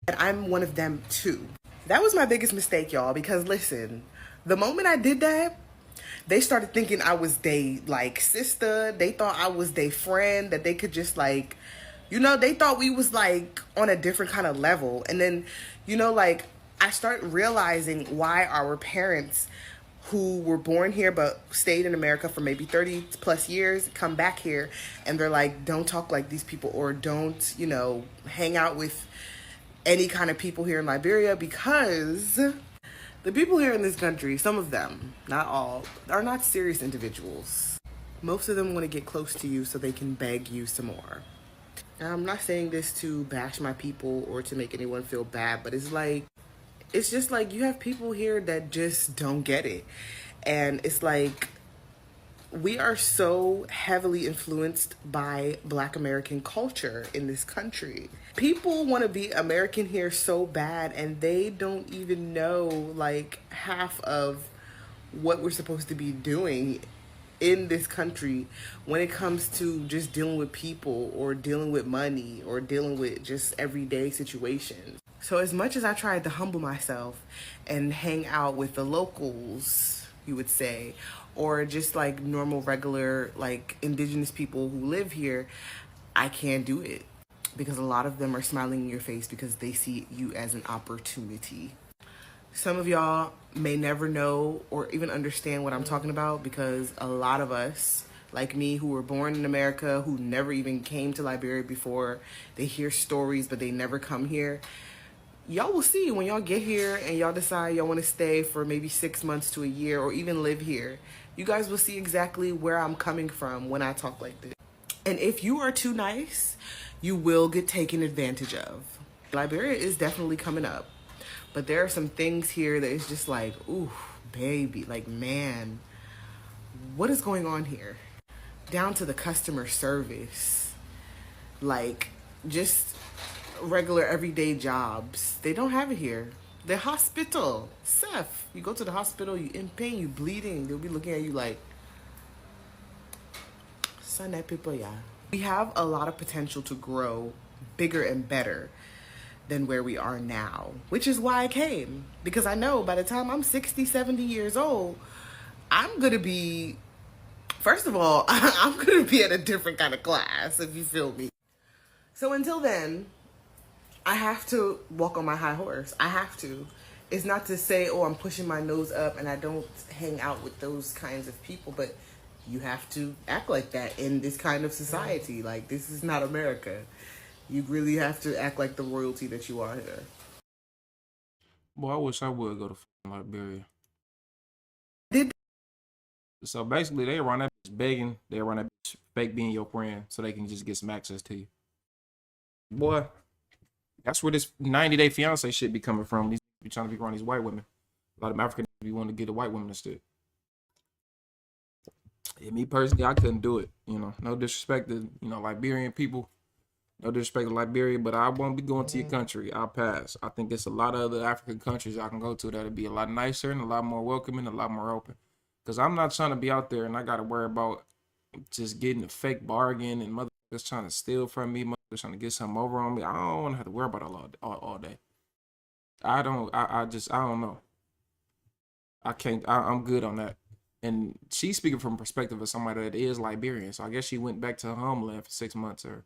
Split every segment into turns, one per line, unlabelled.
And I'm one of them too. That was my biggest mistake, y'all, because listen, the moment I did that, they started thinking I was they like sister. They thought I was their friend, that they could just like, they thought we was like on a different kind of level. And then, like I start realizing why our parents who were born here but stayed in America for maybe 30 plus years come back here and they're like, don't talk like these people, or don't, hang out with any kind of people here in Liberia, because the people here in this country, some of them, not all, are not serious individuals. Most of them want to get close to you so they can beg you some more. Now, I'm not saying this to bash my people or to make anyone feel bad, but it's just like you have people here that just don't get it. And it's like we are so heavily influenced by Black American culture in this country. People want to be American here so bad, and they don't even know like half of what we're supposed to be doing in this country when it comes to just dealing with people or dealing with money or dealing with just everyday situations. So as much as I tried to humble myself and hang out with the locals, you would say, or just like normal, regular, like indigenous people who live here, I can't do it because a lot of them are smiling in your face because they see you as an opportunity. Some of y'all may never know or even understand what I'm talking about, because a lot of us, like me, who were born in America, who never even came to Liberia before, they hear stories but they never come here. Y'all will see when y'all get here and y'all decide y'all want to stay for maybe 6 months to a year or even live here. You guys will see exactly where I'm coming from when I talk like this. And if you are too nice, you will get taken advantage of. Liberia is definitely coming up. But there are some things here that is just like, ooh, baby, like, man, what is going on here? Down to the customer service, like, just regular everyday jobs. They don't have it here. The hospital, Seth, you go to the hospital, you in pain, you bleeding, they'll be looking at you like, son, that people, yeah. We have a lot of potential to grow bigger and better than where we are now, which is why I came, because I know by the time I'm 60, 70 years old, I'm gonna be, first of all, I'm gonna be at a different kind of class, if you feel me. So until then, I have to walk on my high horse. I have to. It's not to say, oh, I'm pushing my nose up and I don't hang out with those kinds of people, but you have to act like that in this kind of society. Like, this is not America. You really have to act like the royalty that you are here.
Boy, I wish I would go to Liberia.
Did
So basically, they run that bitch begging. They run that bitch fake being your friend so they can just get some access to you. Boy, that's where this 90-day fiance shit be coming from. These be trying to be around these white women. A lot of them Africans be wanting to get a white woman instead. Yeah, me personally, I couldn't do it. No disrespect to Liberian people. No disrespect to Liberia, but I won't be going to your country. I'll pass. I think it's a lot of other African countries I can go to that'll be a lot nicer and a lot more welcoming, a lot more open. Because I'm not trying to be out there and I got to worry about just getting a fake bargain and motherfuckers trying to steal from me, motherfuckers trying to get something over on me. I don't want to have to worry about all day. I don't know. I can't, I'm good on that. And she's speaking from a perspective of somebody that is Liberian. So I guess she went back to her homeland for 6 months, or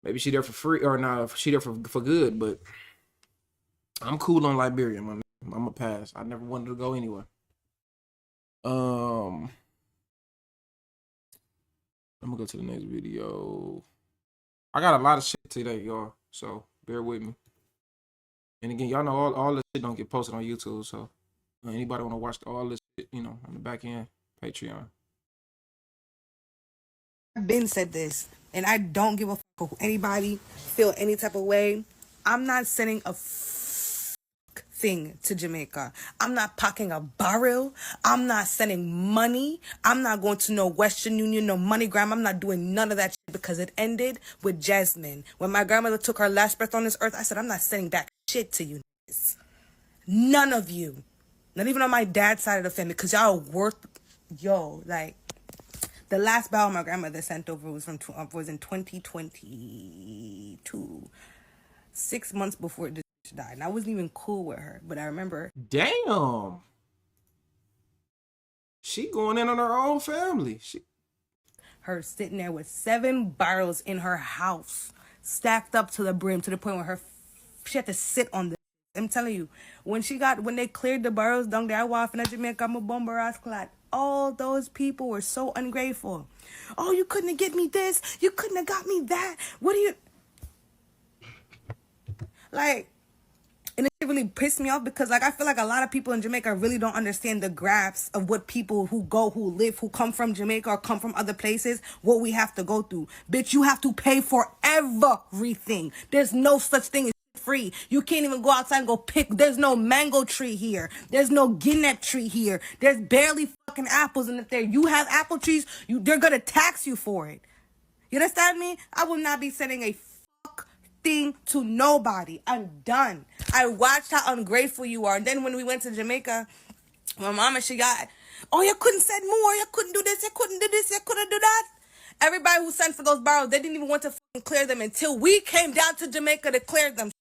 maybe she there for free, or not, she there for good, but I'm cool on Liberia, man. I'm a pass. I never wanted to go anywhere. I'm gonna go to the next video. I got a lot of shit today, y'all. So bear with me. And again, y'all know all this shit don't get posted on YouTube. So anybody want to watch all this shit, on the back end, Patreon.
I've been said this, and I don't give a fuck if anybody feel any type of way. I'm not sending a thing to Jamaica. I'm not packing a barrel. I'm not sending money. I'm not going to no Western Union, no MoneyGram. I'm not doing none of that shit because it ended with Jasmine. When my grandmother took her last breath on this earth, I said, I'm not sending back shit to you. None of you. Not even on my dad's side of the family, because y'all are worth, like, the last barrel my grandmother sent over was in 2022. 6 months before this bitch died. And I wasn't even cool with her, but I remember
Damn. She going in on her own family.
her sitting there with 7 barrels in her house, stacked up to the brim, to the point where she had to sit on the. I'm telling you, when they cleared the barrels down there, I walked in Jamaica, I'm a bomber ass clad. All those people were so ungrateful. Oh, you couldn't have get me this. You couldn't have got me that. What do you like? And it really pissed me off because, like, I feel like a lot of people in Jamaica really don't understand the graphs of what people who live, who come from Jamaica or come from other places, what we have to go through. Bitch, you have to pay for everything. There's no such thing as free. You can't even go outside and go pick. There's no mango tree here. There's no guinea tree here. There's barely fucking apples. And if you have apple trees, they're gonna tax you for it. You understand me? I will not be sending a thing to nobody. I'm done. I watched how ungrateful you are. And then when we went to Jamaica, my mama, she got, oh, you couldn't send more. You couldn't do this. You couldn't do this. You couldn't do that. Everybody who sent for those barrels, they didn't even want to fucking clear them until we came down to Jamaica to clear them.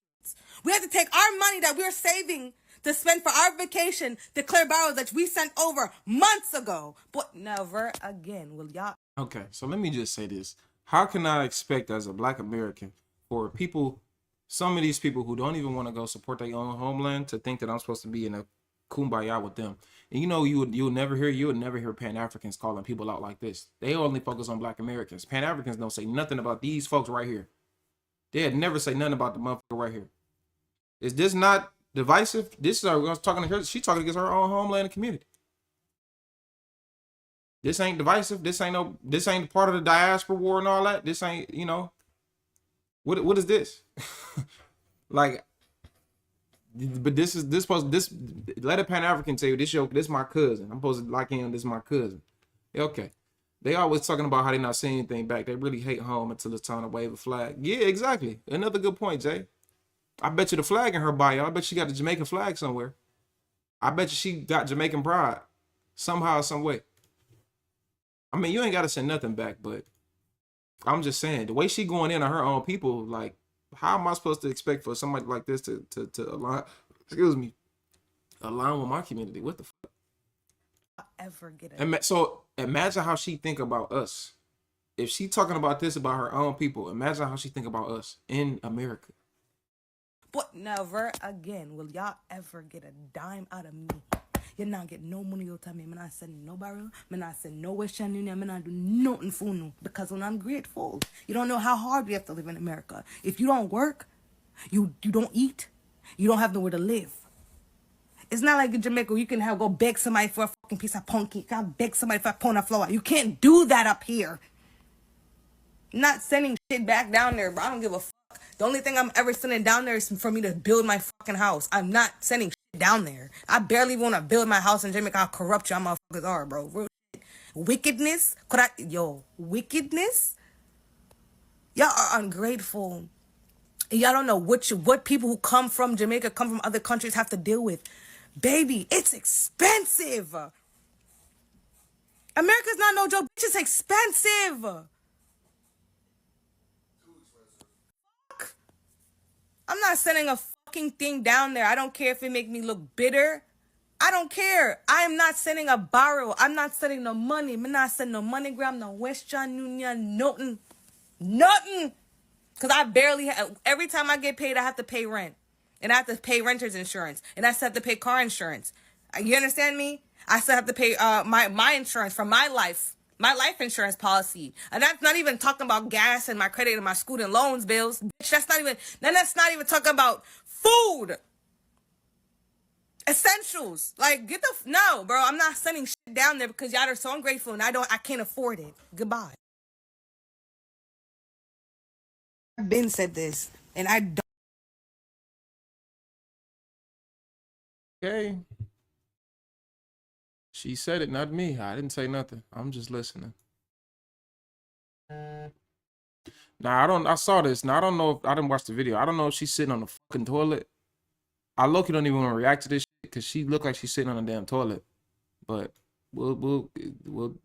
We had to take our money that we were saving to spend for our vacation to clear barrels that we sent over months ago. But never again will y'all.
Okay, so let me just say this. How can I expect as a Black American for people, some of these people who don't even want to go support their own homeland, to think that I'm supposed to be in a kumbaya with them? And you know, you would never hear Pan-Africans calling people out like this. They only focus on Black Americans. Pan-Africans don't say nothing about these folks right here. They'd never say nothing about the motherfucker right here. Is this not divisive? This is our talking to her. She's talking against her own homeland and community. This ain't divisive. This ain't part of the diaspora war and all that. This ain't, you know. What is this? Like, but this let a Pan-African tell you this my cousin. I'm supposed to like him, this is my cousin. Okay. They always talking about how they not saying anything back. They really hate home until it's time to wave a flag. Yeah, exactly. Another good point, Jay. I bet you the flag in her bio. I bet she got the Jamaican flag somewhere. I bet you she got Jamaican pride. Somehow, some way. I mean, you ain't got to send nothing back, but I'm just saying, the way she going in on her own people, like, how am I supposed to expect for somebody like this to align, align with my community? What the fuck?
Ever get it?
So imagine how she think about us. If she talking about this about her own people, imagine how she think about us in America.
But never again will y'all ever get a dime out of me. You're not getting no money out of me. I'm not sending no barrel. I'm not sending no Western Union. I'm not doing nothing for you. Because when I'm grateful, you don't know how hard we have to live in America. If you don't work, you don't eat, you don't have nowhere to live. It's not like in Jamaica where you can go beg somebody for a fucking piece of punky. You can't beg somebody for a pound of flour. You can't do that up here. I'm not sending shit back down there, bro. I don't give a fuck. The only thing I'm ever sending down there is for me to build my fucking house. I'm not sending shit down there. I barely want to build my house in Jamaica. How corrupt y'all motherfuckers are, bro. Real shit. Wickedness. Wickedness. Y'all are ungrateful. Y'all don't know what people who come from Jamaica, come from other countries have to deal with. Baby, it's expensive. America's not no joke. It's expensive. I'm not sending a fucking thing down there. I don't care if it make me look bitter. I don't care. I am not sending a barrel. I'm not sending no money. I'm not sending no MoneyGram, no Western Union, nothing. Nothing. Because I barely have, every time I get paid, I have to pay rent. And I have to pay renter's insurance. And I still have to pay car insurance. You understand me? I still have to pay my insurance for my life insurance policy. And that's not even talking about gas and my credit and my student loans bills. Bitch, that's not even talking about food. Essentials. Like, no, bro, I'm not sending shit down there because y'all are so ungrateful and I can't afford it. Goodbye. I've been said this and I don't.
Okay. She said it, not me. I didn't say nothing. I'm just listening. Now, I saw this. Now, I don't know if, I didn't watch the video. I don't know if she's sitting on the fucking toilet. I low-key don't even want to react to this shit because she look like she's sitting on a damn toilet. But we'll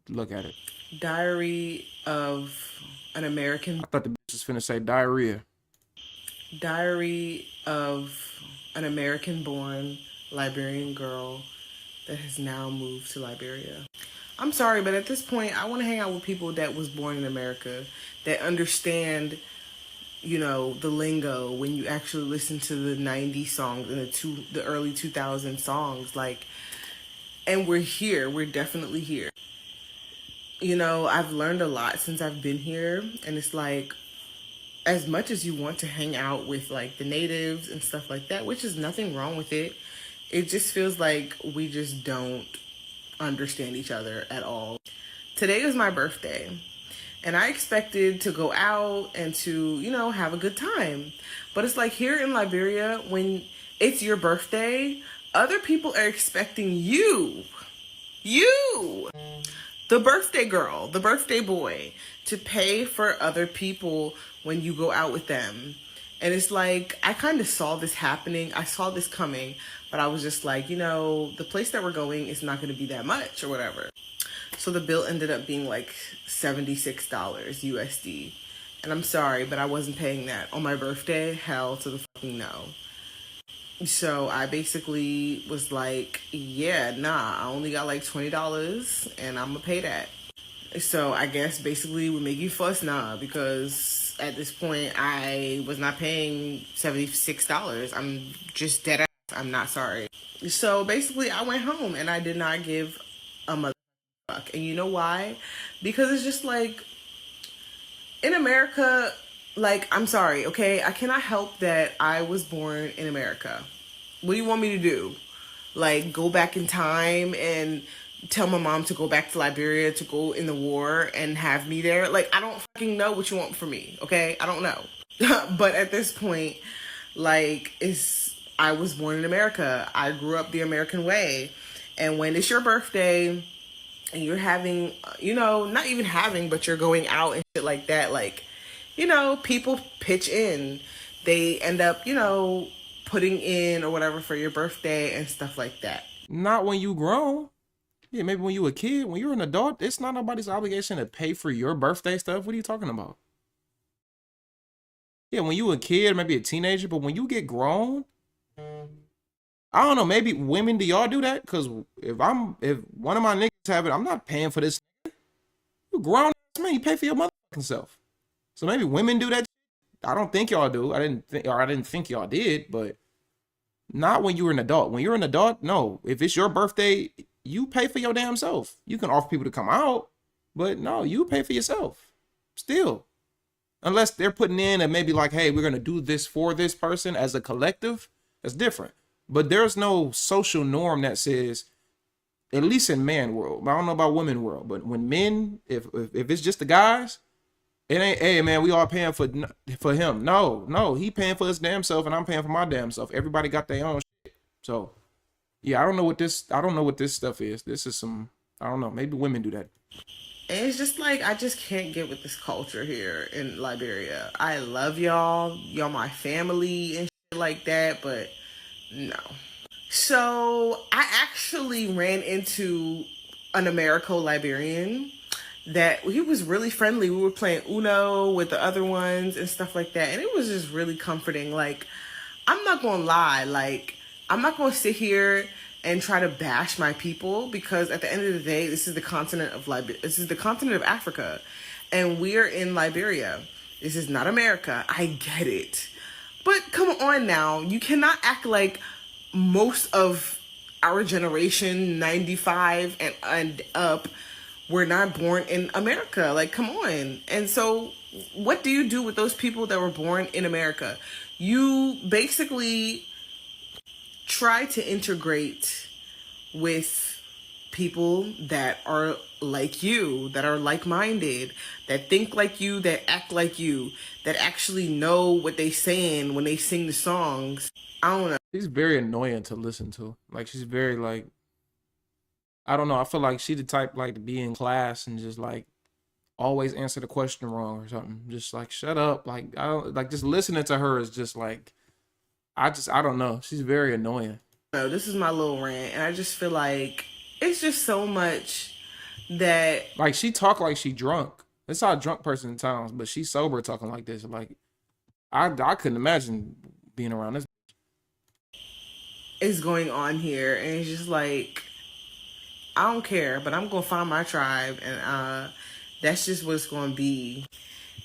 look at it.
Diary of an American.
I thought the bitch was finna say diarrhea.
Diary of an American born Liberian girl that has now moved to Liberia. I'm sorry, but at this point, I want to hang out with people that was born in America, that understand, the lingo when you actually listen to the '90s songs and the early 2000 songs. Like, and we're here. We're definitely here. I've learned a lot since I've been here, and it's like, as much as you want to hang out with like the natives and stuff like that, which is nothing wrong with it, it just feels like we just don't understand each other at all. Today is my birthday, and I expected to go out and to, have a good time. But it's like here in Liberia, when it's your birthday, other people are expecting you, the birthday girl, the birthday boy, to pay for other people when you go out with them. And it's like, I kind of saw this happening. I saw this coming, but I was just like, the place that we're going is not going to be that much or whatever. So the bill ended up being like $76 USD. And I'm sorry, but I wasn't paying that on my birthday. Hell to the fucking no. So I basically was like, yeah, nah, I only got like $20 and I'm gonna pay that. So I guess basically we're making fuss now, because at this point I was not paying $76. I'm just dead ass. I'm not sorry. So basically I went home and I did not give a mother fuck. And you know why? Because it's just like, in America, like, I'm sorry, okay? I cannot help that I was born in America. What do you want me to do? Like, go back in time and tell my mom to go back to Liberia to go in the war and have me there? Like, I don't fucking know what you want from me, okay? I don't know. But at this point, like, I was born in America. I grew up the American way. And when it's your birthday and you're having, not even having, but you're going out and shit like that, like, people pitch in. They end up, putting in or whatever for your birthday and stuff like that.
Not when you grown. Yeah, maybe when you a kid. When you're an adult, it's not nobody's obligation to pay for your birthday stuff. What are you talking about? Yeah, when you a kid, maybe a teenager, but when you get grown, I don't know, maybe women, do y'all do that? Because if one of my niggas have it, I'm not paying for this. You grown ass man, you pay for your motherfucking self. So maybe women do that. I don't think y'all do. I didn't think y'all did, but not when you were an adult. When you're an adult, no. If it's your birthday, you pay for your damn self. You can offer people to come out, but no, you pay for yourself. Still. Unless they're putting in and maybe like, hey, we're gonna do this for this person as a collective, that's different. But there's no social norm that says, at least in man world, I don't know about women world, but when men, if it's just the guys, it ain't, hey man, we all paying for him. No, he paying for his damn self and I'm paying for my damn self. Everybody got their own shit. So yeah, I don't know what this stuff is. This is some, I don't know, maybe women do that.
And it's just like, I just can't get with this culture here in Liberia. I love y'all. Y'all my family and shit like that, but no. So I actually ran into an Americo-Liberian that he was really friendly. We were playing Uno with the other ones and stuff like that. And it was just really comforting. Like, I'm not going to lie. Like, I'm not going to sit here and try to bash my people, because at the end of the day, this is the continent of This is the continent of Africa, and we're in Liberia. This is not America. I get it, but come on now, you cannot act like most of our generation, 95 and up, were not born in America. Like, come on. And so, what do you do with those people that were born in America? You basically try to integrate with people that are like you, that are like-minded, that think like you, that act like you, that actually know what they saying when they sing the songs. I don't know.
She's very annoying to listen to. Like, she's very like, I don't know. I feel like she the type like to be in class and just like always answer the question wrong or something. Just like, shut up. Like, I don't like, just listening to her is just like, I don't know. She's very annoying.
No, this is my little rant, and I just feel like it's just so much that,
like, she talk like she drunk. That's how a drunk person sounds, but she's sober talking like this. Like, I couldn't imagine being around this.
Is going on here, and it's just like, I don't care, but I'm gonna find my tribe, and that's just what it's gonna be.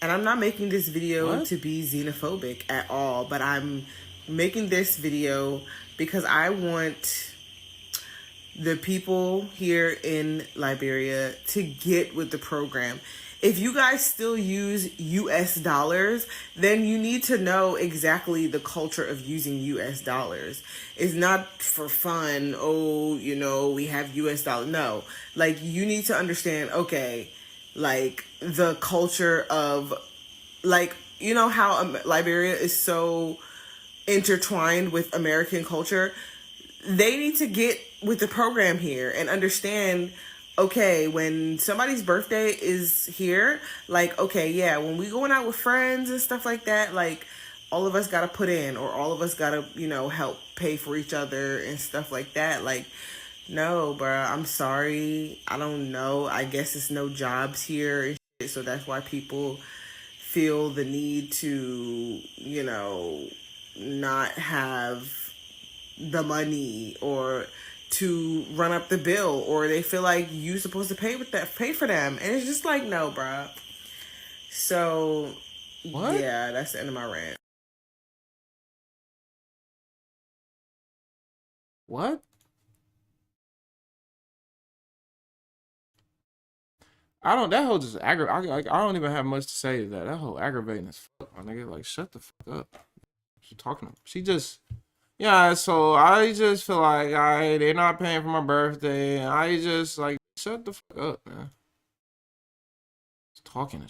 And I'm not making this video
What?
to be xenophobic at all, but I'm making this video because I want the people here in Liberia to get with the program. If you guys still use US dollars, then you need to know exactly the culture of using US dollars. It's not for fun, oh, you know, we have US dollars. No, like, you need to understand, okay, like, the culture of, like, you know how Liberia is so intertwined with American culture. They need to get with the program here and understand, okay, when somebody's birthday is here, like, okay, yeah, when we going out with friends and stuff like that, like, all of us gotta put in, or all of us gotta, you know, help pay for each other and stuff like that. Like, no, bruh, I'm sorry, I don't know, I guess it's no jobs here and shit, so that's why people feel the need to, you know, not have the money, or to run up the bill, or they feel like you supposed to pay for them, and it's just like, no, bruh. So
What?
yeah, that's the end of my rant.
What? I don't. That whole just aggravate. I don't even have much to say to that. That whole aggravating as fuck, my nigga. Like, shut the fuck up. She talking. She just. Yeah. So I just feel like they're not paying for my birthday. And I just like shut the fuck up, man. Just talking.